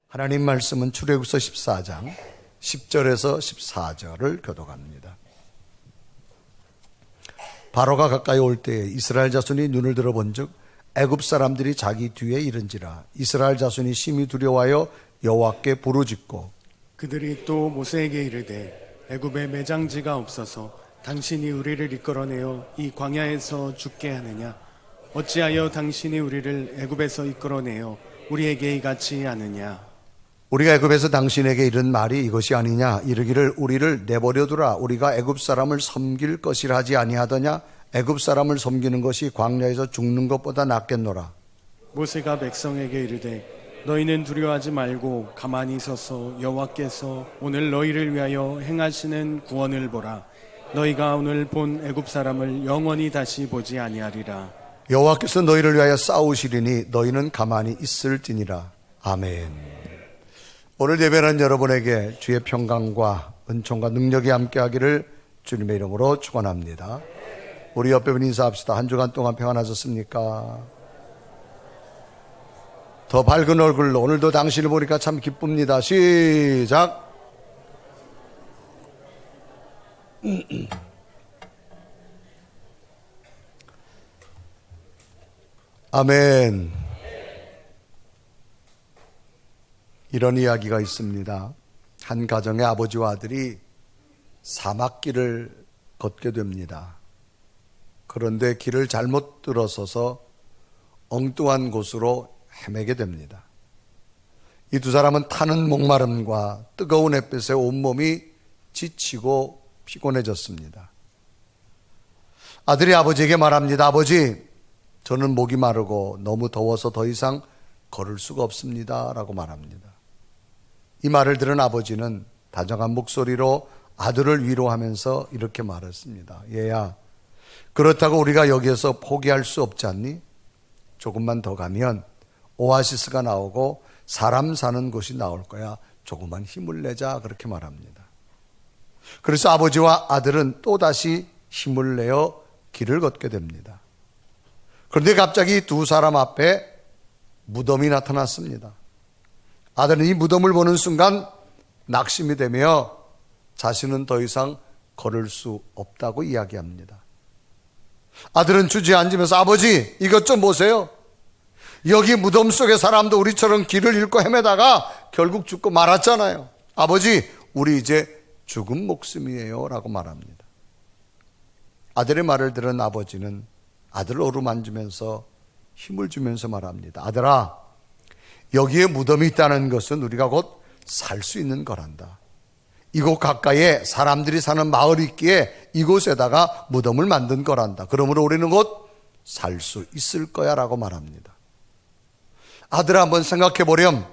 하나님 말씀은 출애굽기서 14장 10절에서 14절을 교독합니다. 바로가 가까이 올 때에 이스라엘 자손이 눈을 들어본즉 애굽 사람들이 자기 뒤에 이른지라. 이스라엘 자손이 심히 두려워하여 여호와께 부르짖고 그들이 또 모세에게 이르되 애굽에 매장지가 없어서 당신이 우리를 이끌어내어 이 광야에서 죽게 하느냐? 어찌하여 당신이 우리를 애굽에서 이끌어내어 우리에게 이같이 하느냐? 우리가 애굽에서 당신에게 이른 말이 이것이 아니냐? 이르기를 우리를 내버려두라. 우리가 애굽 사람을 섬길 것이라 하지 아니하더냐? 애굽 사람을 섬기는 것이 광야에서 죽는 것보다 낫겠노라. 모세가 백성에게 이르되 너희는 두려워하지 말고 가만히 서서 여호와께서 오늘 너희를 위하여 행하시는 구원을 보라. 너희가 오늘 본 애굽 사람을 영원히 다시 보지 아니하리라. 여호와께서 너희를 위하여 싸우시리니 너희는 가만히 있을지니라. 아멘. 오늘 예배는 여러분에게 주의 평강과 은총과 능력이 함께하기를 주님의 이름으로 축원합니다. 우리 옆에 분 인사합시다. 한 주간 동안 평안하셨습니까? 더 밝은 얼굴로 오늘도 당신을 보니까 참 기쁩니다. 시작. 아멘. 이런 이야기가 있습니다. 한 가정의 아버지와 아들이 사막길을 걷게 됩니다. 그런데 길을 잘못 들어서서 엉뚱한 곳으로 헤매게 됩니다. 이 두 사람은 타는 목마름과 뜨거운 햇빛에 온몸이 지치고 피곤해졌습니다. 아들이 아버지에게 말합니다. 아버지, 저는 목이 마르고 너무 더워서 더 이상 걸을 수가 없습니다 라고 말합니다. 이 말을 들은 아버지는 다정한 목소리로 아들을 위로하면서 이렇게 말했습니다. 얘야, 그렇다고 우리가 여기에서 포기할 수 없지 않니? 조금만 더 가면 오아시스가 나오고 사람 사는 곳이 나올 거야. 조금만 힘을 내자. 그렇게 말합니다. 그래서 아버지와 아들은 또다시 힘을 내어 길을 걷게 됩니다. 그런데 갑자기 두 사람 앞에 무덤이 나타났습니다. 아들은 이 무덤을 보는 순간 낙심이 되며 자신은 더 이상 걸을 수 없다고 이야기합니다. 아들은 주저앉으면서 아버지, 이것 좀 보세요. 여기 무덤 속의 사람도 우리처럼 길을 잃고 헤매다가 결국 죽고 말았잖아요. 아버지, 우리 이제 죽은 목숨이에요 라고 말합니다. 아들의 말을 들은 아버지는 아들을 어루만지면서 힘을 주면서 말합니다. 아들아, 여기에 무덤이 있다는 것은 우리가 곧 살 수 있는 거란다. 이곳 가까이에 사람들이 사는 마을이 있기에 이곳에다가 무덤을 만든 거란다. 그러므로 우리는 곧 살 수 있을 거야 라고 말합니다. 아들아, 한번 생각해 보렴.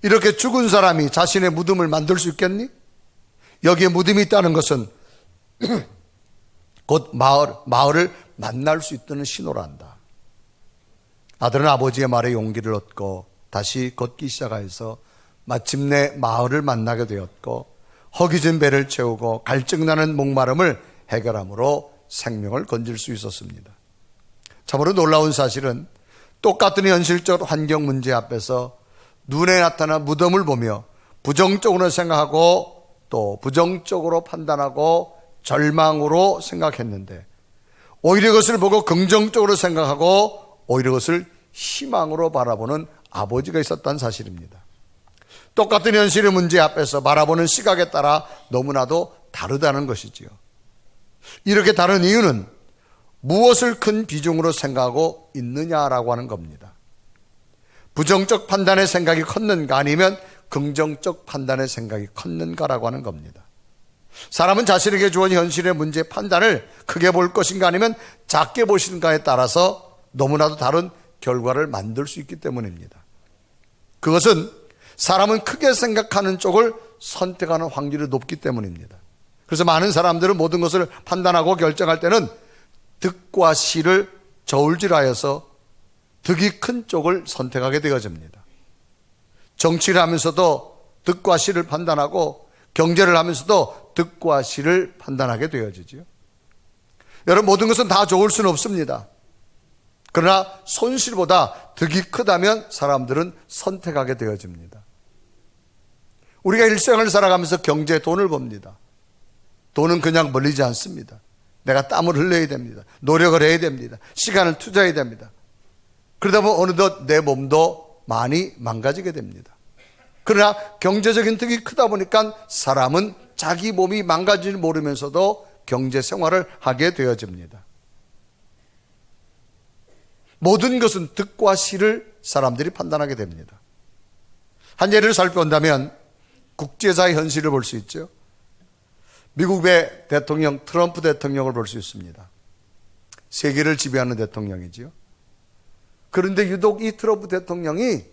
이렇게 죽은 사람이 자신의 무덤을 만들 수 있겠니? 여기에 무덤이 있다는 것은 곧 마을을 만날 수 있다는 신호란다. 아들은 아버지의 말에 용기를 얻고 다시 걷기 시작해서 마침내 마을을 만나게 되었고 허기진 배를 채우고 갈증나는 목마름을 해결함으로 생명을 건질 수 있었습니다. 참으로 놀라운 사실은 똑같은 현실적 환경 문제 앞에서 눈에 나타난 무덤을 보며 부정적으로 생각하고 또 부정적으로 판단하고 절망으로 생각했는데 오히려 그것을 보고 긍정적으로 생각하고 오히려 그것을 희망으로 바라보는 아버지가 있었다는 사실입니다. 똑같은 현실의 문제 앞에서 바라보는 시각에 따라 너무나도 다르다는 것이지요. 이렇게 다른 이유는 무엇을 큰 비중으로 생각하고 있느냐라고 하는 겁니다. 부정적 판단의 생각이 컸는가 아니면 긍정적 판단의 생각이 컸는가라고 하는 겁니다. 사람은 자신에게 주어진 현실의 문제의 판단을 크게 볼 것인가 아니면 작게 보시는가에 따라서 너무나도 다른 결과를 만들 수 있기 때문입니다. 그것은 사람은 크게 생각하는 쪽을 선택하는 확률이 높기 때문입니다. 그래서 많은 사람들은 모든 것을 판단하고 결정할 때는 득과 실을 저울질하여서 득이 큰 쪽을 선택하게 되어집니다. 정치를 하면서도 득과 실을 판단하고 경제를 하면서도 득과 실을 판단하게 되어지죠. 여러분, 모든 것은 다 좋을 수는 없습니다. 그러나 손실보다 득이 크다면 사람들은 선택하게 되어집니다. 우리가 일생을 살아가면서 경제에 돈을 법니다. 돈은 그냥 멀리지 않습니다. 내가 땀을 흘려야 됩니다. 노력을 해야 됩니다. 시간을 투자해야 됩니다. 그러다 보면 어느덧 내 몸도 많이 망가지게 됩니다. 그러나 경제적인 득이 크다 보니까 사람은 자기 몸이 망가지지 모르면서도 경제 생활을 하게 되어집니다. 모든 것은 득과 실을 사람들이 판단하게 됩니다. 한 예를 살펴본다면 국제사의 현실을 볼 수 있죠. 미국의 대통령 트럼프 대통령을 볼 수 있습니다. 세계를 지배하는 대통령이지요. 그런데 유독 이 트럼프 대통령이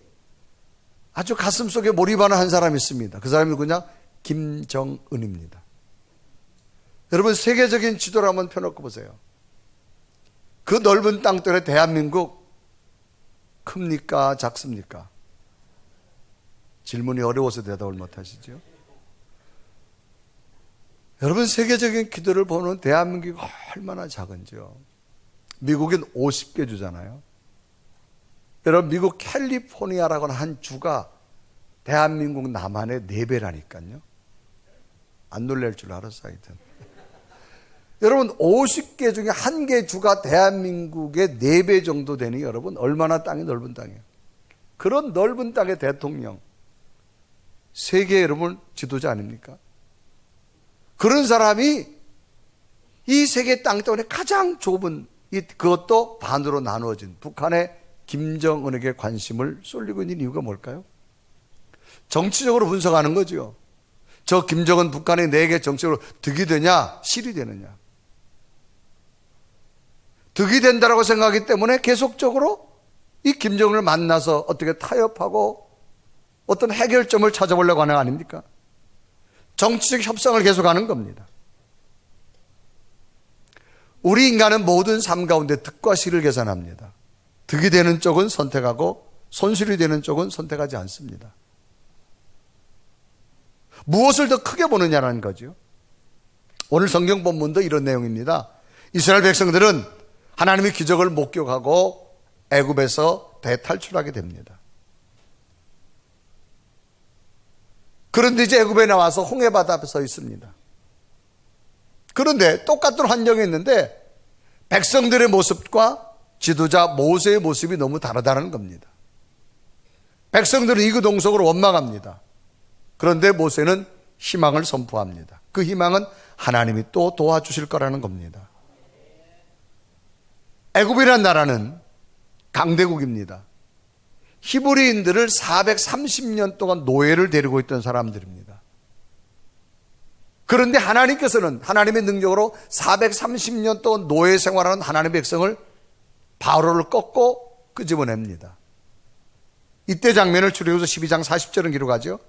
아주 가슴속에 몰입하는 한 사람이 있습니다. 그 사람이 누구냐? 김정은입니다. 여러분, 세계적인 지도를 한번 펴놓고 보세요. 그 넓은 땅덩어리 대한민국 큽니까? 작습니까? 질문이 어려워서 대답을 못하시죠. 여러분, 세계적인 기도를 보는 대한민국이 얼마나 작은지요. 미국은 50개 주잖아요. 여러분, 미국 캘리포니아라고 하는 한 주가 대한민국 남한의 4배라니까요. 안 놀랄 줄 알았어, 하여튼. 여러분, 50개 중에 1개 주가 대한민국의 4배 정도 되니 여러분, 얼마나 땅이 넓은 땅이에요. 그런 넓은 땅의 대통령, 세계 여러분 지도자 아닙니까? 그런 사람이 이 세계 땅덩어리 가장 좁은 그것도 반으로 나누어진 북한의 김정은에게 관심을 쏠리고 있는 이유가 뭘까요? 정치적으로 분석하는 거죠. 저 김정은 북한이 내게 정치적으로 득이 되냐, 실이 되느냐. 득이 된다라고 생각하기 때문에 계속적으로 이 김정은을 만나서 어떻게 타협하고 어떤 해결점을 찾아보려고 하는 거 아닙니까? 정치적 협상을 계속하는 겁니다. 우리 인간은 모든 삶 가운데 득과 실을 계산합니다. 득이 되는 쪽은 선택하고 손실이 되는 쪽은 선택하지 않습니다. 무엇을 더 크게 보느냐는 거죠. 오늘 성경 본문도 이런 내용입니다. 이스라엘 백성들은 하나님의 기적을 목격하고 애굽에서 대탈출하게 됩니다. 그런데 이제 애굽에 나와서 홍해바다 앞에 서 있습니다. 그런데 똑같은 환경에 있는데 백성들의 모습과 지도자 모세의 모습이 너무 다르다는 겁니다. 백성들은 이구동성으로 원망합니다. 그런데 모세는 희망을 선포합니다. 그 희망은 하나님이 또 도와주실 거라는 겁니다. 애굽이라는 나라는 강대국입니다. 히브리인들을 430년 동안 노예를 데리고 있던 사람들입니다. 그런데 하나님께서는 하나님의 능력으로 430년 동안 노예 생활하는 하나님의 백성을 바로를 꺾고 끄집어냅니다. 이때 장면을 출애굽기서 12장 40절은 기록하죠.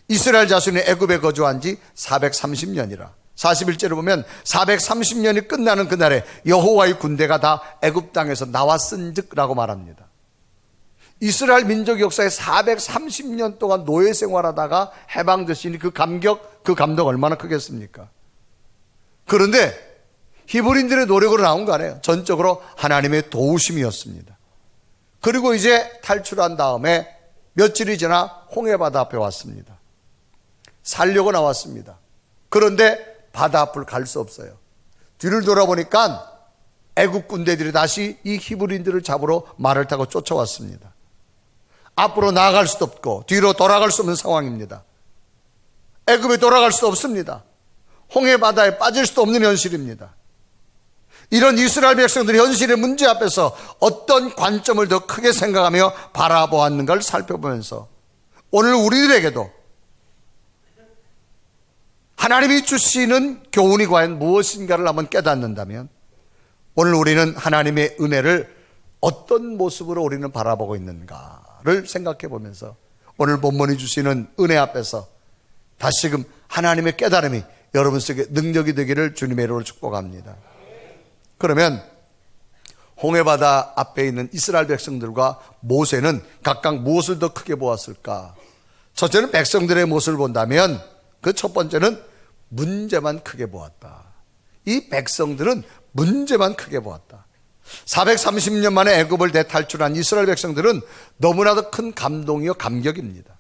이스라엘 자손이 애굽에 거주한 지 430년이라. 41절을 보면 430년이 끝나는 그날에 여호와의 군대가 다 애굽 땅에서 나왔은즉라고 말합니다. 이스라엘 민족 역사에 430년 동안 노예 생활하다가 해방되시니 그 감동 얼마나 크겠습니까? 그런데 히브리인들의 노력으로 나온 거 아니에요. 전적으로 하나님의 도우심이었습니다. 그리고 이제 탈출한 다음에 며칠이 지나 홍해바다 앞에 왔습니다. 살려고 나왔습니다. 그런데 바다 앞을 갈 수 없어요. 뒤를 돌아보니까 애국 군대들이 다시 이 히브리인들을 잡으러 말을 타고 쫓아왔습니다. 앞으로 나아갈 수도 없고 뒤로 돌아갈 수 없는 상황입니다. 애굽에 돌아갈 수 없습니다. 홍해바다에 빠질 수도 없는 현실입니다. 이런 이스라엘 백성들이 현실의 문제 앞에서 어떤 관점을 더 크게 생각하며 바라보았는가를 살펴보면서 오늘 우리들에게도 하나님이 주시는 교훈이 과연 무엇인가를 한번 깨닫는다면 오늘 우리는 하나님의 은혜를 어떤 모습으로 우리는 바라보고 있는가를 생각해 보면서 오늘 본문이 주시는 은혜 앞에서 다시금 하나님의 깨달음이 여러분 속에 능력이 되기를 주님의 이름으로 축복합니다. 그러면 홍해바다 앞에 있는 이스라엘 백성들과 모세는 각각 무엇을 더 크게 보았을까? 첫째는 백성들의 모습을 본다면 그 첫 번째는 문제만 크게 보았다. 이 백성들은 문제만 크게 보았다. 430년 만에 애굽을 대탈출한 이스라엘 백성들은 너무나도 큰 감동이요 감격입니다.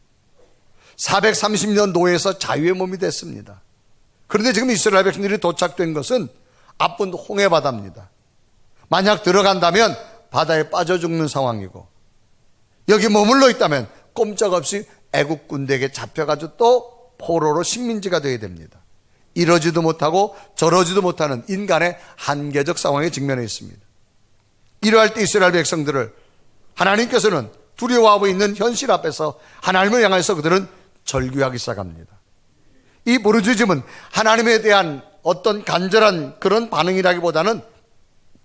430년 노예에서 자유의 몸이 됐습니다. 그런데 지금 이스라엘 백성들이 도착된 것은 앞은 홍해 바다입니다. 만약 들어간다면 바다에 빠져 죽는 상황이고, 여기 머물러 있다면 꼼짝없이 애국 군대에게 잡혀가지고 또 포로로 식민지가 되어야 됩니다. 이러지도 못하고 저러지도 못하는 인간의 한계적 상황에 직면해 있습니다. 이러할 때 이스라엘 백성들을 하나님께서는 두려워하고 있는 현실 앞에서 하나님을 향해서 그들은 절규하기 시작합니다. 이 부르짖음은 하나님에 대한 어떤 간절한 그런 반응이라기보다는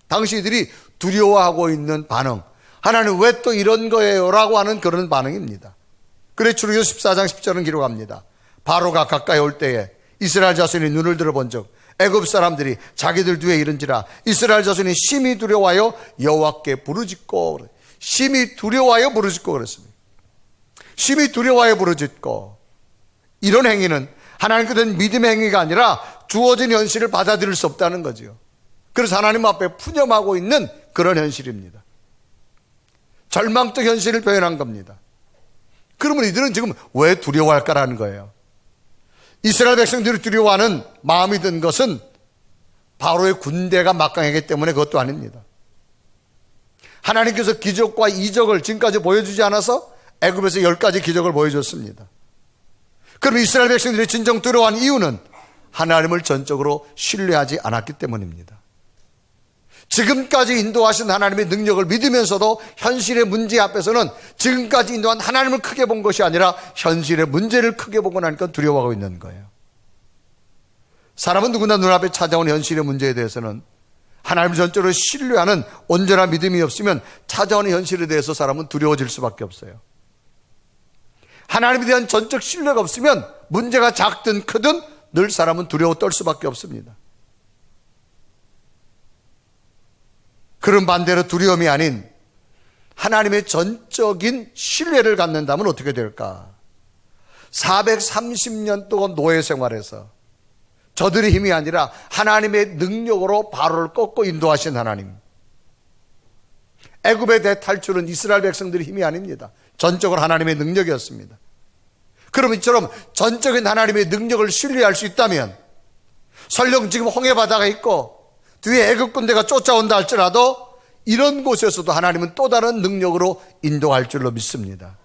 당시들이 두려워하고 있는 반응, 하나님 왜 또 이런 거예요? 라고 하는 그런 반응입니다. 그래 출애굽기 14장 10절은 기록합니다. 바로가 가까이 올 때에 이스라엘 자손이 눈을 들어본 적 애굽 사람들이 자기들 뒤에 이른지라 이스라엘 자손이 심히 두려워하여 여호와께 부르짖고, 심히 두려워하여 부르짖고 그랬습니다. 심히 두려워하여 부르짖고, 이런 행위는 하나님께 대한 믿음의 행위가 아니라 주어진 현실을 받아들일 수 없다는 거죠. 그래서 하나님 앞에 푸념하고 있는 그런 현실입니다. 절망적 현실을 표현한 겁니다. 그러면 이들은 지금 왜 두려워할까라는 거예요. 이스라엘 백성들이 두려워하는 마음이 든 것은 바로의 군대가 막강하기 때문에 그것도 아닙니다. 하나님께서 기적과 이적을 지금까지 보여주지 않아서 애굽에서 10가지 기적을 보여줬습니다. 그럼 이스라엘 백성들이 진정 두려워한 이유는 하나님을 전적으로 신뢰하지 않았기 때문입니다. 지금까지 인도하신 하나님의 능력을 믿으면서도 현실의 문제 앞에서는 지금까지 인도한 하나님을 크게 본 것이 아니라 현실의 문제를 크게 보고 나니까 두려워하고 있는 거예요. 사람은 누구나 눈앞에 찾아온 현실의 문제에 대해서는 하나님을 전적으로 신뢰하는 온전한 믿음이 없으면 찾아오는 현실에 대해서 사람은 두려워질 수밖에 없어요. 하나님에 대한 전적 신뢰가 없으면 문제가 작든 크든 늘 사람은 두려워 떨 수밖에 없습니다. 그런 반대로 두려움이 아닌 하나님의 전적인 신뢰를 갖는다면 어떻게 될까? 430년 동안 노예 생활에서 저들의 힘이 아니라 하나님의 능력으로 바로를 꺾고 인도하신 하나님. 애굽의 대탈출은 이스라엘 백성들의 힘이 아닙니다. 전적으로 하나님의 능력이었습니다. 그럼 이처럼 전적인 하나님의 능력을 신뢰할 수 있다면 설령 지금 홍해바다가 있고 뒤에 애굽 군대가 쫓아온다 할지라도 이런 곳에서도 하나님은 또 다른 능력으로 인도할 줄로 믿습니다.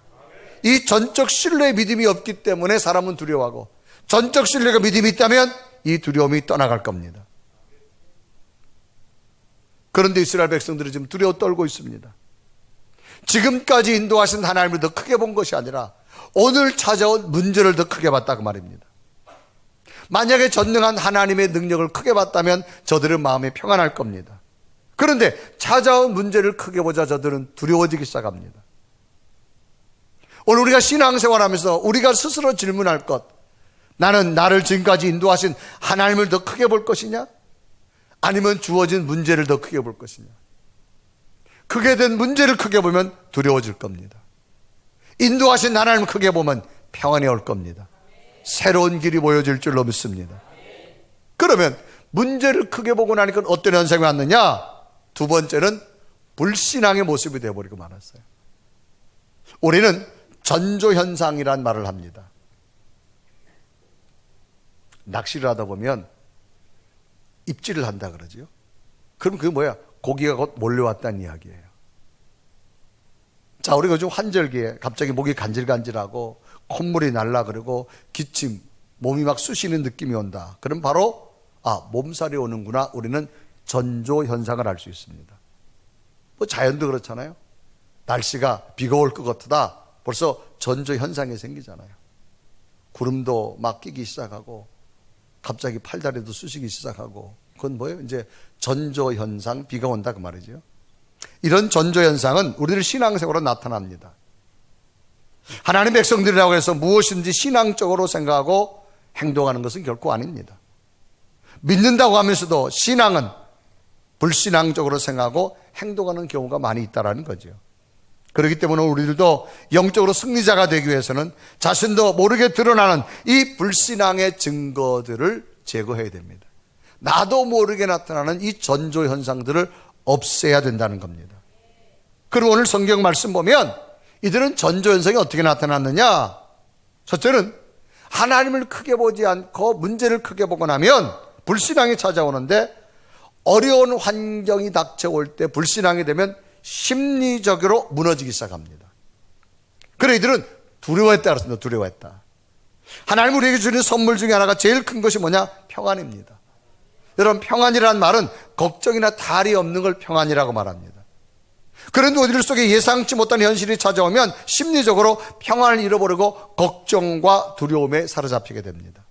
이 전적 신뢰의 믿음이 없기 때문에 사람은 두려워하고 전적 신뢰가 믿음이 있다면 이 두려움이 떠나갈 겁니다. 그런데 이스라엘 백성들이 지금 두려워 떨고 있습니다. 지금까지 인도하신 하나님을 더 크게 본 것이 아니라 오늘 찾아온 문제를 더 크게 봤다고 말입니다. 만약에 전능한 하나님의 능력을 크게 봤다면 저들은 마음이 평안할 겁니다. 그런데 찾아온 문제를 크게 보자 저들은 두려워지기 시작합니다. 오늘 우리가 신앙생활하면서 우리가 스스로 질문할 것, 나는 나를 지금까지 인도하신 하나님을 더 크게 볼 것이냐? 아니면 주어진 문제를 더 크게 볼 것이냐? 크게 된 문제를 크게 보면 두려워질 겁니다. 인도하신 하나님을 크게 보면 평안이 올 겁니다. 새로운 길이 보여질 줄로 믿습니다. 그러면 문제를 크게 보고 나니까 어떤 현상이 왔느냐? 두 번째는 불신앙의 모습이 되어버리고 말았어요. 우리는 전조현상이란 말을 합니다. 낚시를 하다 보면 입질을 한다 그러죠. 그럼 그게 뭐야? 고기가 곧 몰려왔다는 이야기예요. 자, 우리가 요즘 환절기에 갑자기 목이 간질간질하고 콧물이 날라 그러고 기침, 몸이 막 쑤시는 느낌이 온다. 그럼 바로 몸살이 오는구나. 우리는 전조 현상을 알 수 있습니다. 뭐 자연도 그렇잖아요. 날씨가 비가 올 것 같다. 벌써 전조 현상이 생기잖아요. 구름도 막 끼기 시작하고 갑자기 팔다리도 쑤시기 시작하고 그건 뭐예요? 이제 전조 현상, 비가 온다 그 말이죠. 이런 전조 현상은 우리들 신앙생활로 나타납니다. 하나님 백성들이라고 해서 무엇인지 신앙적으로 생각하고 행동하는 것은 결코 아닙니다. 믿는다고 하면서도 신앙은 불신앙적으로 생각하고 행동하는 경우가 많이 있다는 거죠. 그렇기 때문에 우리들도 영적으로 승리자가 되기 위해서는 자신도 모르게 드러나는 이 불신앙의 증거들을 제거해야 됩니다. 나도 모르게 나타나는 이 전조 현상들을 없애야 된다는 겁니다. 그럼 오늘 성경 말씀 보면 이들은 전조 현상이 어떻게 나타났느냐? 첫째는 하나님을 크게 보지 않고 문제를 크게 보고 나면 불신앙이 찾아오는데, 어려운 환경이 닥쳐올 때 불신앙이 되면 심리적으로 무너지기 시작합니다. 그래 이들은 두려워했다 그랬습니다. 두려워했다. 하나님 우리에게 주는 선물 중에 하나가 제일 큰 것이 뭐냐? 평안입니다. 여러분, 평안이라는 말은 걱정이나 탈이 없는 걸 평안이라고 말합니다. 그런데 우리들 속에 예상치 못한 현실이 찾아오면 심리적으로 평안을 잃어버리고 걱정과 두려움에 사로잡히게 됩니다.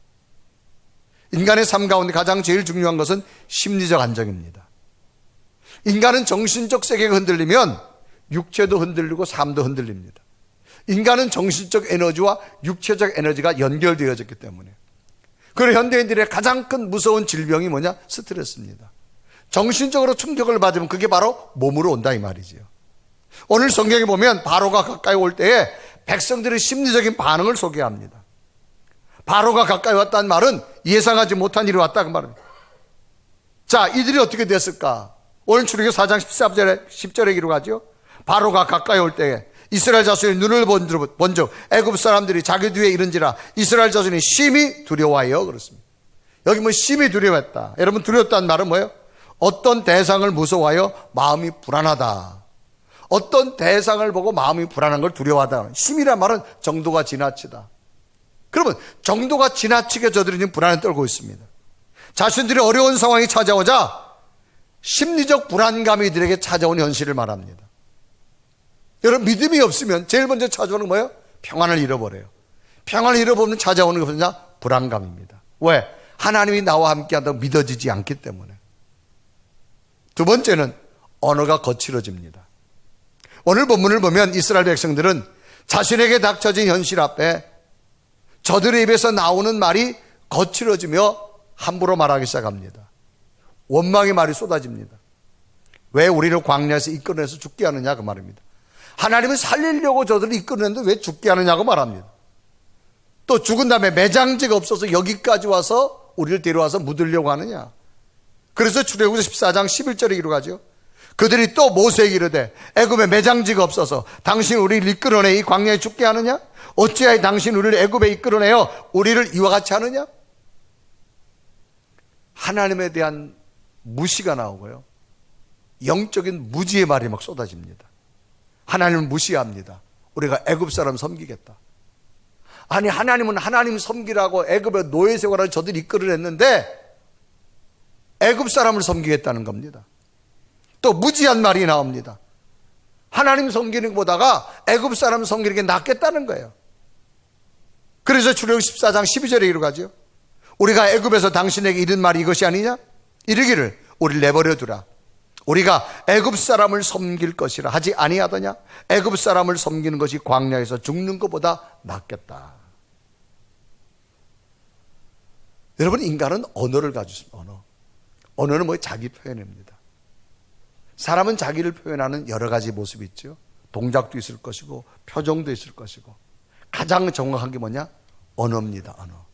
인간의 삶 가운데 가장 제일 중요한 것은 심리적 안정입니다. 인간은 정신적 세계가 흔들리면 육체도 흔들리고 삶도 흔들립니다. 인간은 정신적 에너지와 육체적 에너지가 연결되어졌기 때문에. 그리고 현대인들의 가장 큰 무서운 질병이 뭐냐? 스트레스입니다. 정신적으로 충격을 받으면 그게 바로 몸으로 온다 이 말이지요. 오늘 성경에 보면 바로가 가까이 올 때에 백성들의 심리적인 반응을 소개합니다. 바로가 가까이 왔다는 말은 예상하지 못한 일이 왔다 그 말입니다. 자, 이들이 어떻게 됐을까? 오늘 출애굽기 4장 10절에 기록하죠. 바로가 가까이 올 때에 이스라엘 자손이 눈을 본즉 애굽 사람들이 자기 뒤에 이른지라 이스라엘 자손이 심히 두려워하여 그렇습니다. 여기 뭐 심히 두려워했다. 여러분, 두려웠다는 말은 뭐예요? 어떤 대상을 무서워하여 마음이 불안하다. 어떤 대상을 보고 마음이 불안한 걸 두려워하다. 심이란 말은 정도가 지나치다. 그러면 정도가 지나치게 저들이 지금 불안에 떨고 있습니다. 자신들이 어려운 상황이 찾아오자 심리적 불안감이 이들에게 찾아온 현실을 말합니다. 여러분, 믿음이 없으면 제일 먼저 찾아오는 건 뭐예요? 평안을 잃어버려요. 평안을 잃어버리면 찾아오는 것은 뭐냐? 불안감입니다. 왜? 하나님이 나와 함께한다고 믿어지지 않기 때문에. 두 번째는 언어가 거칠어집니다. 오늘 본문을 보면 이스라엘 백성들은 자신에게 닥쳐진 현실 앞에 저들의 입에서 나오는 말이 거칠어지며 함부로 말하기 시작합니다. 원망의 말이 쏟아집니다. 왜 우리를 광야에서 이끌어내서 죽게 하느냐 그 말입니다. 하나님은 살리려고 저들을 이끌어냈는데 왜 죽게 하느냐고 말합니다. 또 죽은 다음에 매장지가 없어서 여기까지 와서 우리를 데려와서 묻으려고 하느냐. 그래서 출애굽기 14장 11절에 기록하죠. 그들이 또 모세에게 이르되 애굽에 매장지가 없어서 당신 우리를 이끌어내 이 광야에 죽게 하느냐? 어찌하여 당신 우리를 애굽에 이끌어내어 우리를 이와 같이 하느냐? 하나님에 대한 무시가 나오고요, 영적인 무지의 말이 막 쏟아집니다. 하나님을 무시합니다. 우리가 애굽 사람 섬기겠다. 아니, 하나님은 하나님 섬기라고 애굽에 노예 생활을 저들이 이끌어냈는데 애굽 사람을 섬기겠다는 겁니다. 또 무지한 말이 나옵니다. 하나님 섬기는 것보다가 애굽 사람 섬기는 게 낫겠다는 거예요. 그래서 출애굽기 14장 12절에 기록하죠. 우리가 애굽에서 당신에게 이른 말이 이것이 아니냐? 이르기를 우리를 내버려 두라. 우리가 애굽 사람을 섬길 것이라 하지 아니하더냐? 애굽 사람을 섬기는 것이 광야에서 죽는 것보다 낫겠다. 여러분, 인간은 언어를 가지고 있습니다. 언어는 뭐 자기 표현입니다. 사람은 자기를 표현하는 여러 가지 모습이 있죠. 동작도 있을 것이고 표정도 있을 것이고 가장 정확한 게 뭐냐? 언어입니다. 언어.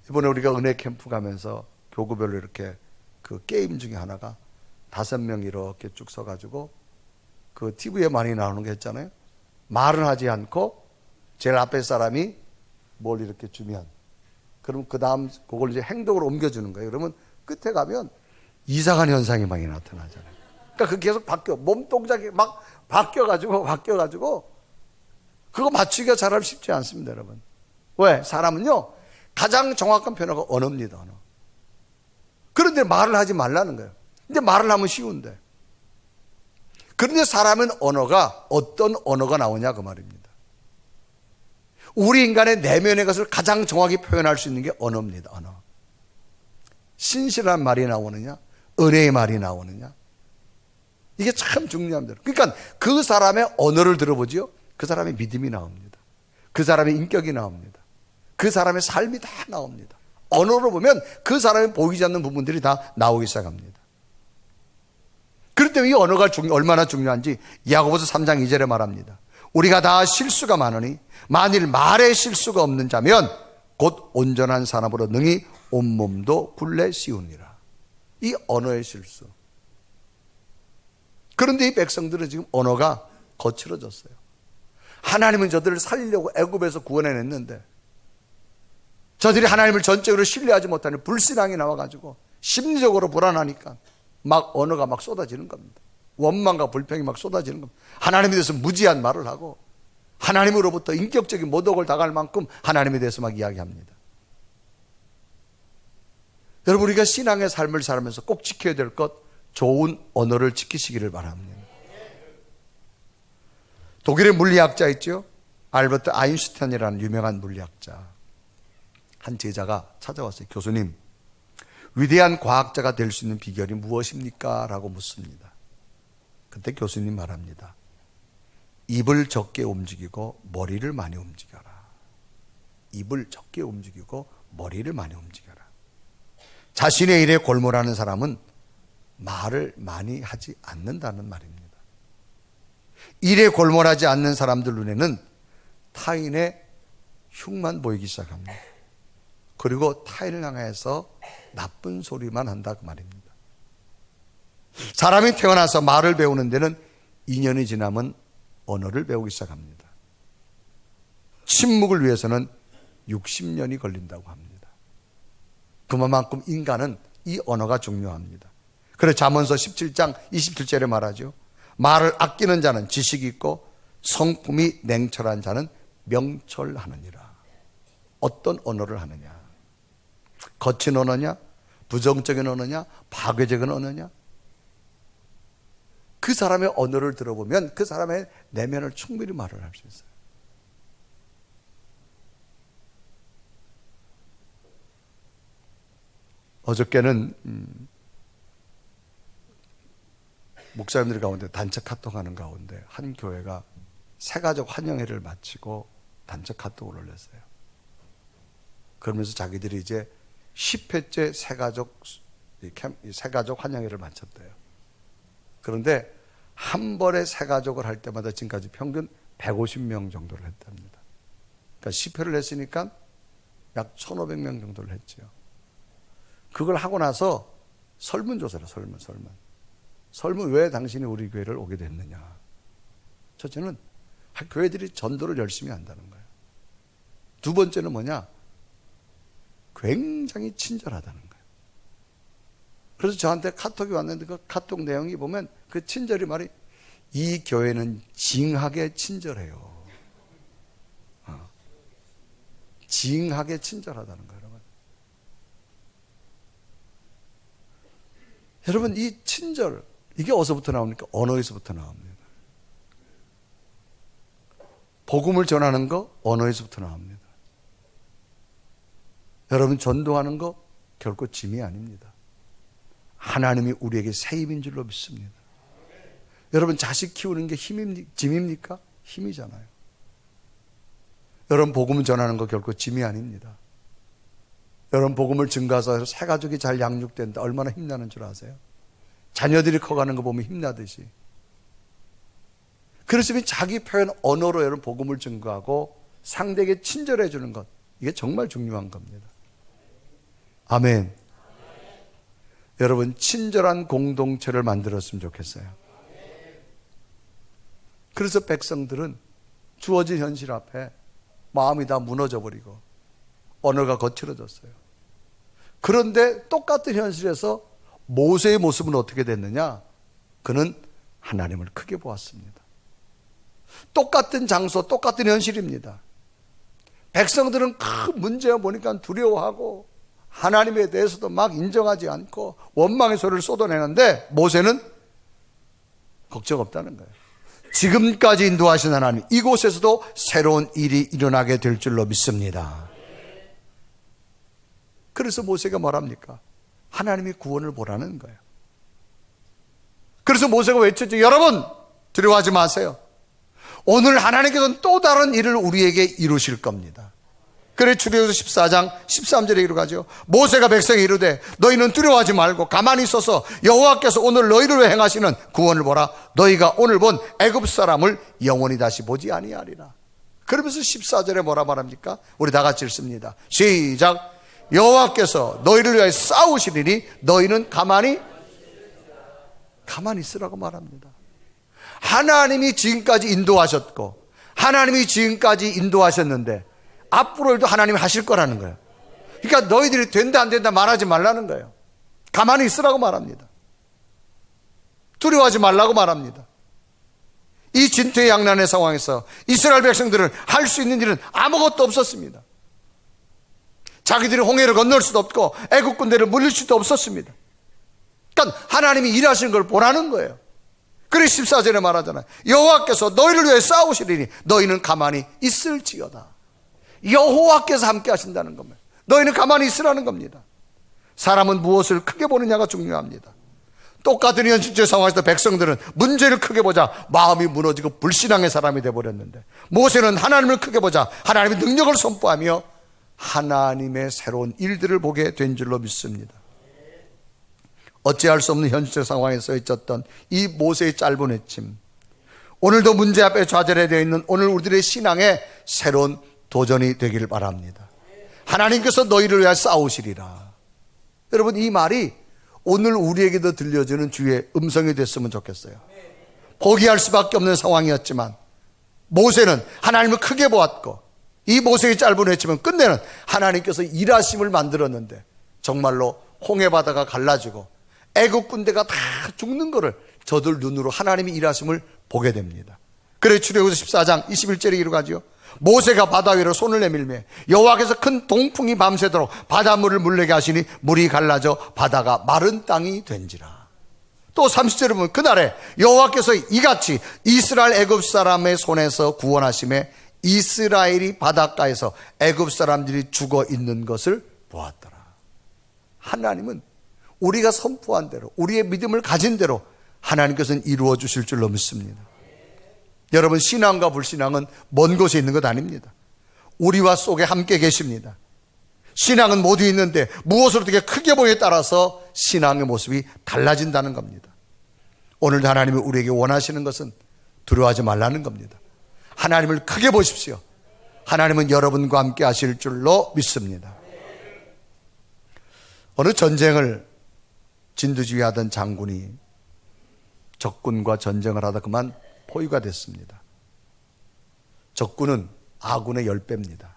이번에 우리가 은혜 캠프 가면서 교구별로 이렇게 그 게임 중에 하나가 5명 이렇게 쭉 서가지고 그 TV에 많이 나오는 게 있잖아요. 말은 하지 않고 제일 앞에 사람이 뭘 이렇게 주면 그럼 그 다음 그걸 이제 행동으로 옮겨주는 거예요. 그러면 끝에 가면 이상한 현상이 많이 나타나잖아요. 그러니까 그게 계속 바뀌어. 몸 동작이 막 바뀌어가지고 그거 맞추기가 잘 쉽지 않습니다, 여러분. 왜? 사람은요, 가장 정확한 표현가 언어입니다, 언어. 그런데 말을 하지 말라는 거예요. 근데 말을 하면 쉬운데. 그런데 사람은 언어가 어떤 언어가 나오냐 그 말입니다. 우리 인간의 내면의 것을 가장 정확히 표현할 수 있는 게 언어입니다, 언어. 신실한 말이 나오느냐, 은혜의 말이 나오느냐, 이게 참 중요합니다. 그러니까 그 사람의 언어를 들어보지요, 그 사람의 믿음이 나옵니다. 그 사람의 인격이 나옵니다. 그 사람의 삶이 다 나옵니다. 언어로 보면 그 사람이 보이지 않는 부분들이 다 나오기 시작합니다. 그렇기 때문에 이 언어가 얼마나 중요한지 야고보서 3장 2절에 말합니다. 우리가 다 실수가 많으니 만일 말에 실수가 없는 자면 곧 온전한 사람으로 능히 온몸도 굴레 씌우니라. 이 언어의 실수. 그런데 이 백성들은 지금 언어가 거칠어졌어요. 하나님은 저들을 살리려고 애굽에서 구원해냈는데 저들이 하나님을 전적으로 신뢰하지 못하니 불신앙이 나와가지고 심리적으로 불안하니까 막 언어가 막 쏟아지는 겁니다. 원망과 불평이 막 쏟아지는 겁니다. 하나님에 대해서 무지한 말을 하고 하나님으로부터 인격적인 모독을 당할 만큼 하나님에 대해서 막 이야기합니다. 여러분, 우리가 신앙의 삶을 살면서 꼭 지켜야 될 것, 좋은 언어를 지키시기를 바랍니다. 독일의 물리학자 있죠? 알버트 아인슈타인이라는 유명한 물리학자. 한 제자가 찾아왔어요. 교수님, 위대한 과학자가 될 수 있는 비결이 무엇입니까? 라고 묻습니다. 그때 교수님 말합니다. 입을 적게 움직이고 머리를 많이 움직여라. 입을 적게 움직이고 머리를 많이 움직여라. 자신의 일에 골몰하는 사람은 말을 많이 하지 않는다는 말입니다. 일에 골몰하지 않는 사람들 눈에는 타인의 흉만 보이기 시작합니다. 그리고 타인을 향해서 나쁜 소리만 한다 그 말입니다. 사람이 태어나서 말을 배우는 데는 2년이 지나면 언어를 배우기 시작합니다. 침묵을 위해서는 60년이 걸린다고 합니다. 그만큼 인간은 이 언어가 중요합니다. 그래서 잠언서 17장 27절에 말하죠. 말을 아끼는 자는 지식이 있고 성품이 냉철한 자는 명철하느니라. 어떤 언어를 하느냐? 거친 언어냐? 부정적인 언어냐? 파괴적인 언어냐? 그 사람의 언어를 들어보면 그 사람의 내면을 충분히 말을 할 수 있어요. 어저께는 목사님들 가운데 단체 카톡하는 가운데 한 교회가 새가족 환영회를 마치고 단체 카톡을 올렸어요. 그러면서 자기들이 이제 10회째 새가족 환영회를 마쳤대요. 그런데 한 번에 새가족을 할 때마다 지금까지 평균 150명 정도를 했답니다. 그러니까 10회를 했으니까 약 1,500명 정도를 했죠. 그걸 하고 나서 설문조사를 설문 왜 당신이 우리 교회를 오게 됐느냐. 첫째는 교회들이 전도를 열심히 한다는 거예요. 두 번째는 뭐냐? 굉장히 친절하다는 거예요. 그래서 저한테 카톡이 왔는데 그 카톡 내용이 보면 그 친절이 말이 이 교회는 징하게 친절해요. 징하게 친절하다는 거예요. 여러분, 이 친절, 이게 어디서부터 나옵니까? 언어에서부터 나옵니다. 복음을 전하는 거 언어에서부터 나옵니다. 여러분, 전도하는 거 결코 짐이 아닙니다. 하나님이 우리에게 새 힘인 줄로 믿습니다. 여러분, 자식 키우는 게 짐입니까? 힘이잖아요. 여러분, 복음을 전하는 거 결코 짐이 아닙니다. 여러분, 복음을 증가해서 새 가족이 잘 양육된다. 얼마나 힘나는 줄 아세요? 자녀들이 커가는 거 보면 힘나듯이. 그래서 자기 표현 언어로 여러분 복음을 증거하고 상대에게 친절해 주는 것, 이게 정말 중요한 겁니다. 아멘. 여러분, 친절한 공동체를 만들었으면 좋겠어요. 그래서 백성들은 주어진 현실 앞에 마음이 다 무너져 버리고 언어가 거칠어졌어요. 그런데 똑같은 현실에서 모세의 모습은 어떻게 됐느냐? 그는 하나님을 크게 보았습니다. 똑같은 장소, 똑같은 현실입니다. 백성들은 큰 문제가 보니까 두려워하고 하나님에 대해서도 막 인정하지 않고 원망의 소리를 쏟아내는데 모세는 걱정 없다는 거예요. 지금까지 인도하신 하나님, 이곳에서도 새로운 일이 일어나게 될 줄로 믿습니다. 그래서 모세가 뭐랍니까? 하나님이 구원을 보라는 거예요. 그래서 모세가 외쳤죠. 여러분, 두려워하지 마세요. 오늘 하나님께서는 또 다른 일을 우리에게 이루실 겁니다. 그래 출애굽기 14장 13절에 이르가죠. 모세가 백성에 이르되 너희는 두려워하지 말고 가만히 있어서 여호와께서 오늘 너희를 위해 행하시는 구원을 보라. 너희가 오늘 본 애굽 사람을 영원히 다시 보지 아니하리라. 그러면서 14절에 뭐라 말합니까? 우리 다 같이 읽습니다. 시작. 여호와께서 너희를 위하여 싸우시리니 너희는 가만히 있으라고 말합니다. 하나님이 지금까지 인도하셨고 하나님이 지금까지 인도하셨는데 앞으로도 하나님이 하실 거라는 거예요. 그러니까 너희들이 된다 안 된다 말하지 말라는 거예요. 가만히 있으라고 말합니다. 두려워하지 말라고 말합니다. 이 진퇴양난의 상황에서 이스라엘 백성들은 할 수 있는 일은 아무것도 없었습니다. 자기들이 홍해를 건널 수도 없고 애국 군대를 물릴 수도 없었습니다. 그러니까 하나님이 일하시는 걸 보라는 거예요. 그래서 14절에 말하잖아요. 여호와께서 너희를 위해 싸우시리니 너희는 가만히 있을지어다. 여호와께서 함께 하신다는 겁니다. 너희는 가만히 있으라는 겁니다. 사람은 무엇을 크게 보느냐가 중요합니다. 똑같은 현실적 상황에서 백성들은 문제를 크게 보자 마음이 무너지고 불신앙의 사람이 되어버렸는데, 모세는 하나님을 크게 보자 하나님의 능력을 선포하며 하나님의 새로운 일들을 보게 된 줄로 믿습니다. 어찌할 수 없는 현실적 상황에 서 있었던 이 모세의 짧은 외침, 오늘도 문제 앞에 좌절되어 있는 오늘 우리들의 신앙에 새로운 도전이 되기를 바랍니다. 하나님께서 너희를 위하여 싸우시리라. 여러분, 이 말이 오늘 우리에게도 들려주는 주의 음성이 됐으면 좋겠어요. 포기할 수밖에 없는 상황이었지만 모세는 하나님을 크게 보았고, 이 모세의 짧은 외침은 끝내는 하나님께서 일하심을 만들었는데 정말로 홍해바다가 갈라지고 애국 군대가 다 죽는 것을 저들 눈으로 하나님이 일하심을 보게 됩니다. 그래 출애굽기 14장 21절에 이르가지요. 모세가 바다 위로 손을 내밀매 여호와께서 큰 동풍이 밤새도록 바닷물을 물내게 하시니 물이 갈라져 바다가 마른 땅이 된지라. 또 30절에 보면 그날에 여호와께서 이같이 이스라엘 애굽 사람의 손에서 구원하심에 이스라엘이 바닷가에서 애굽 사람들이 죽어 있는 것을 보았더라. 하나님은 우리가 선포한 대로, 우리의 믿음을 가진 대로 하나님께서는 이루어 주실 줄로 믿습니다. 여러분, 신앙과 불신앙은 먼 곳에 있는 것 아닙니다. 우리와 속에 함께 계십니다. 신앙은 모두 있는데 무엇을 어떻게 크게 보에 따라서 신앙의 모습이 달라진다는 겁니다. 오늘도 하나님이 우리에게 원하시는 것은 두려워하지 말라는 겁니다. 하나님을 크게 보십시오. 하나님은 여러분과 함께 하실 줄로 믿습니다. 어느 전쟁을 진두지휘하던 장군이 적군과 전쟁을 하다 그만 포위가 됐습니다. 적군은 아군의 10배입니다.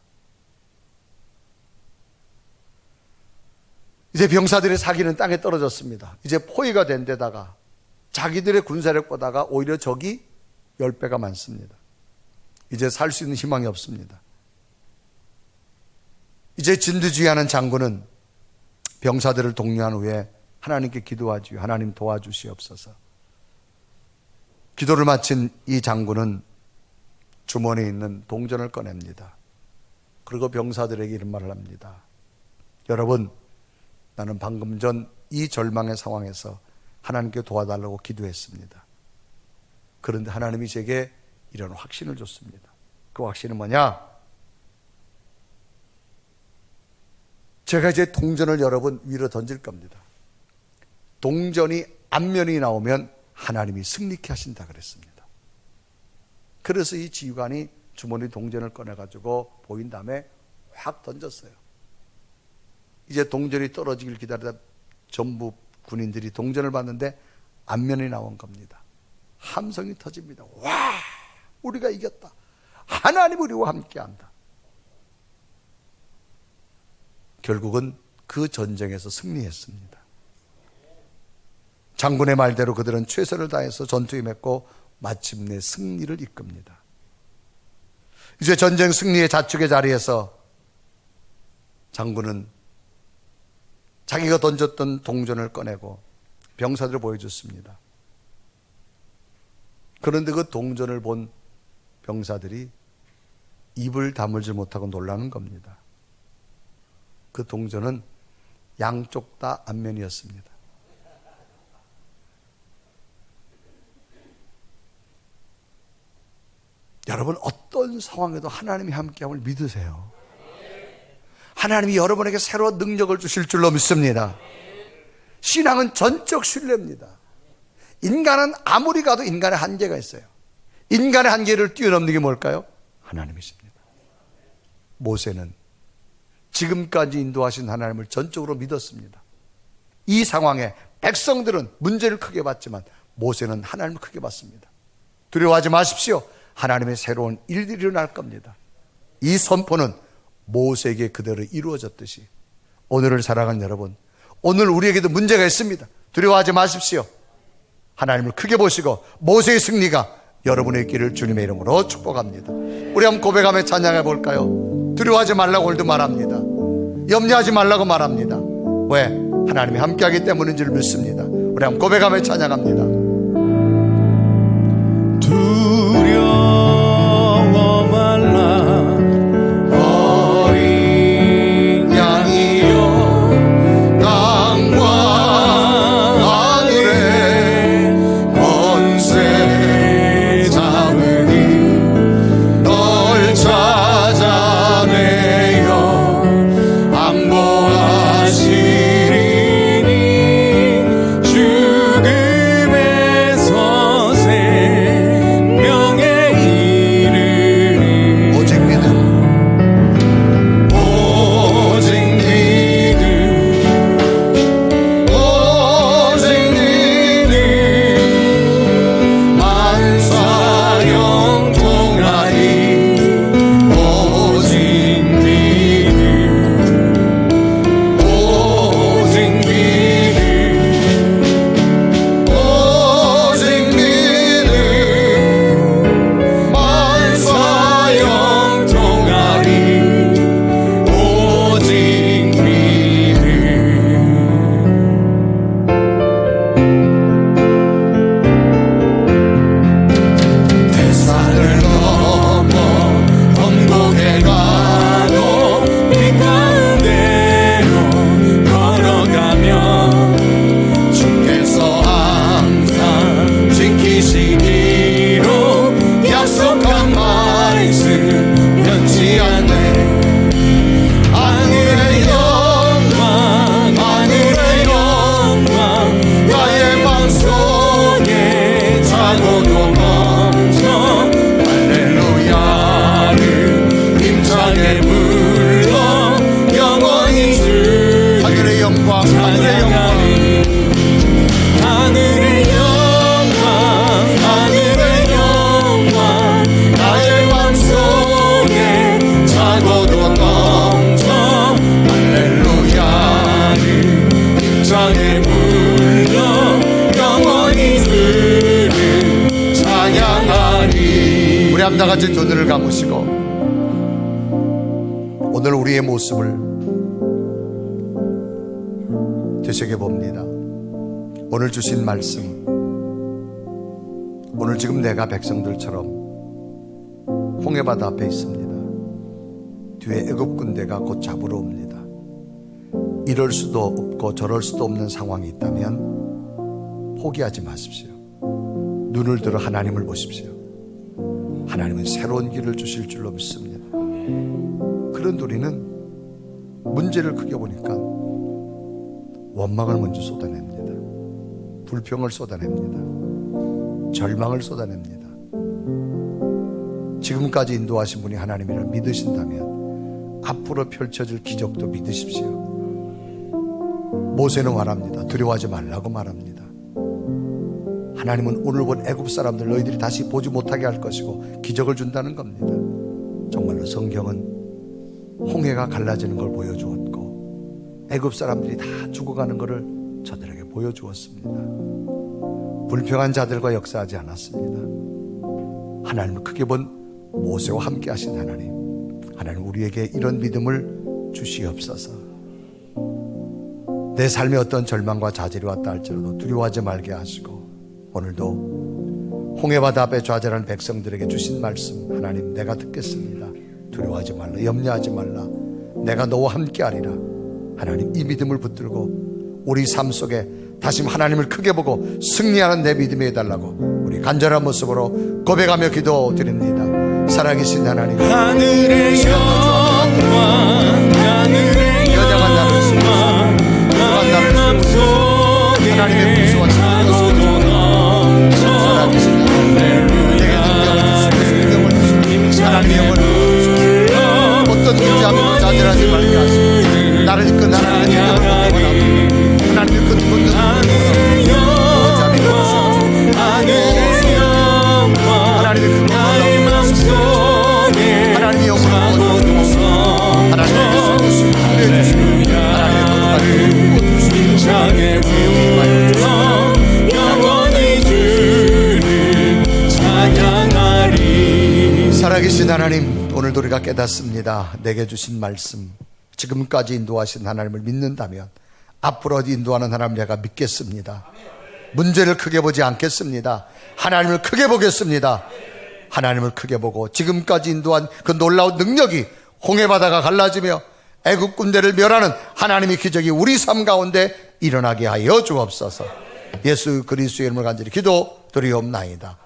이제 병사들의 사기는 땅에 떨어졌습니다. 이제 포위가 된 데다가 자기들의 군사력보다가 오히려 적이 10배가 많습니다. 이제 살 수 있는 희망이 없습니다. 이제 진두지휘하는 장군은 병사들을 독려한 후에 하나님께 기도하지요. 하나님 도와주시옵소서. 기도를 마친 이 장군은 주머니에 있는 동전을 꺼냅니다. 그리고 병사들에게 이런 말을 합니다. 여러분, 나는 방금 전 이 절망의 상황에서 하나님께 도와달라고 기도했습니다. 그런데 하나님이 제게 이런 확신을 줬습니다. 그 확신은 뭐냐? 제가 이제 동전을 여러분 위로 던질 겁니다. 동전이 앞면이 나오면 하나님이 승리케 하신다 그랬습니다. 그래서 이 지휘관이 주머니 동전을 꺼내가지고 보인 다음에 확 던졌어요. 이제 동전이 떨어지길 기다리다 전부 군인들이 동전을 봤는데 앞면이 나온 겁니다. 함성이 터집니다. 와! 우리가 이겼다. 하나님 우리와 함께한다. 결국은 그 전쟁에서 승리했습니다. 장군의 말대로 그들은 최선을 다해서 전투에 맺고 마침내 승리를 이끕니다. 이제 전쟁 승리의 자축의 자리에서 장군은 자기가 던졌던 동전을 꺼내고 병사들을 보여줬습니다. 그런데 그 동전을 본 병사들이 입을 다물지 못하고 놀라는 겁니다. 그 동전은 양쪽 다 앞면이었습니다. 여러분, 어떤 상황에도 하나님이 함께함을 믿으세요. 하나님이 여러분에게 새로운 능력을 주실 줄로 믿습니다. 신앙은 전적 신뢰입니다. 인간은 아무리 가도 인간의 한계가 있어요. 인간의 한계를 뛰어넘는 게 뭘까요? 하나님이십니다. 모세는 지금까지 인도하신 하나님을 전적으로 믿었습니다. 이 상황에 백성들은 문제를 크게 봤지만 모세는 하나님을 크게 봤습니다. 두려워하지 마십시오. 하나님의 새로운 일들이 일어날 겁니다. 이 선포는 모세에게 그대로 이루어졌듯이 오늘을 살아가는 여러분, 오늘 우리에게도 문제가 있습니다. 두려워하지 마십시오. 하나님을 크게 보시고 모세의 승리가 여러분의 있기를 주님의 이름으로 축복합니다. 우리 한번 고백하며 찬양해 볼까요? 두려워하지 말라고 오늘도 말합니다. 염려하지 말라고 말합니다. 왜? 하나님이 함께하기 때문인 줄 믿습니다. 우리 한번 고백하며 찬양합니다. 두려워 말라 어린 양이여 땅과 하늘의 권세 잡으니 널 찾아내어 안보하시리니 죽음에서 생명에 이르니 오직 믿음, 오직 믿음 오직 믿음 만사 영통하리 오직 믿음 오직 믿음 오직 믿음 만사 영통하리 오직 믿음 대산을 넘어 언곡에 가도 빛 가운데로 걸어가면 주께서 항상 지키시기로 약속한 말씀 변치 않네. 하늘의 영광 하늘의 영광 나의 방송에 자고도 멈춰 할렐루야를 힘차게 불러 영원히 주 하늘의 영광, 하늘의 영광, 하늘의 영광 하늘의 영광 나의 맘속에 자고도 넘쳐 할렐루야를 힘차게 불러 영원히 주를 찬양하리. 우리 함 다 같이 두 눈을 감으시고 오늘 우리의 모습을 되새겨봅니다. 오늘 주신 말씀, 오늘 지금 내가 백성들처럼 홍해바다 앞에 있습니다. 뒤에 애굽 군대가 곧 잡으러 옵니다. 이럴 수도 없고 저럴 수도 없는 상황이 있다면 포기하지 마십시오. 눈을 들어 하나님을 보십시오. 하나님은 새로운 길을 주실 줄로 믿습니다. 그런 우리는 문제를 크게 보니까 원망을 먼저 쏟아냅니다. 불평을 쏟아냅니다. 절망을 쏟아냅니다. 지금까지 인도하신 분이 하나님이라 믿으신다면 앞으로 펼쳐질 기적도 믿으십시오. 모세는 말합니다. 두려워하지 말라고 말합니다. 하나님은 오늘 본 애굽 사람들 너희들이 다시 보지 못하게 할 것이고 기적을 준다는 겁니다. 정말로 성경은 홍해가 갈라지는 걸 보여주었고 애굽 사람들이 다 죽어가는 것을 저들에게 보여주었습니다. 불평한 자들과 역사하지 않았습니다. 하나님을 크게 본 모세와 함께 하신 하나님 우리에게 이런 믿음을 주시옵소서. 내 삶에 어떤 절망과 좌절이 왔다 할지라도 두려워하지 말게 하시고 오늘도 홍해바다 앞에 좌절하는 백성들에게 주신 말씀, 하나님 내가 듣겠습니다. 두려워하지 말라, 염려하지 말라, 내가 너와 함께하리라. 하나님 이 믿음을 붙들고 우리 삶 속에 다시 하나님을 크게 보고 승리하는 내 믿음이 해달라고 우리 간절한 모습으로 고백하며 기도드립니다. 살아계신 하나님, 하늘의 영광 하늘의 여자가 나를 영광 나의 맘속에 하나님의 무수한 자고도 넘쳐 살아계신 하나님, 내게 능력을 주시고 하나님의 영을 주시고 어떤 문제하면 좌절하지 말게 하시고 나를 이끈 하나님의 영을 하나님의 큰 분들 하늘의 영광 하늘의 영광 하나님의 큰 나의 영원히 주를 찬양하리. 살아계신 하나님, 오늘도 우리가 깨닫습니다. 내게 주신 말씀, 지금까지 인도하신 하나님을 믿는다면 앞으로 인도하는 하나님 내가 믿겠습니다. 문제를 크게 보지 않겠습니다. 하나님을 크게 보겠습니다. 하나님을 크게 보고 지금까지 인도한 그 놀라운 능력이 홍해바다가 갈라지며 애국 군대를 멸하는 하나님의 기적이 우리 삶 가운데 일어나게 하여 주옵소서. 예수 그리스도의 이름을 간절히 기도드리옵나이다.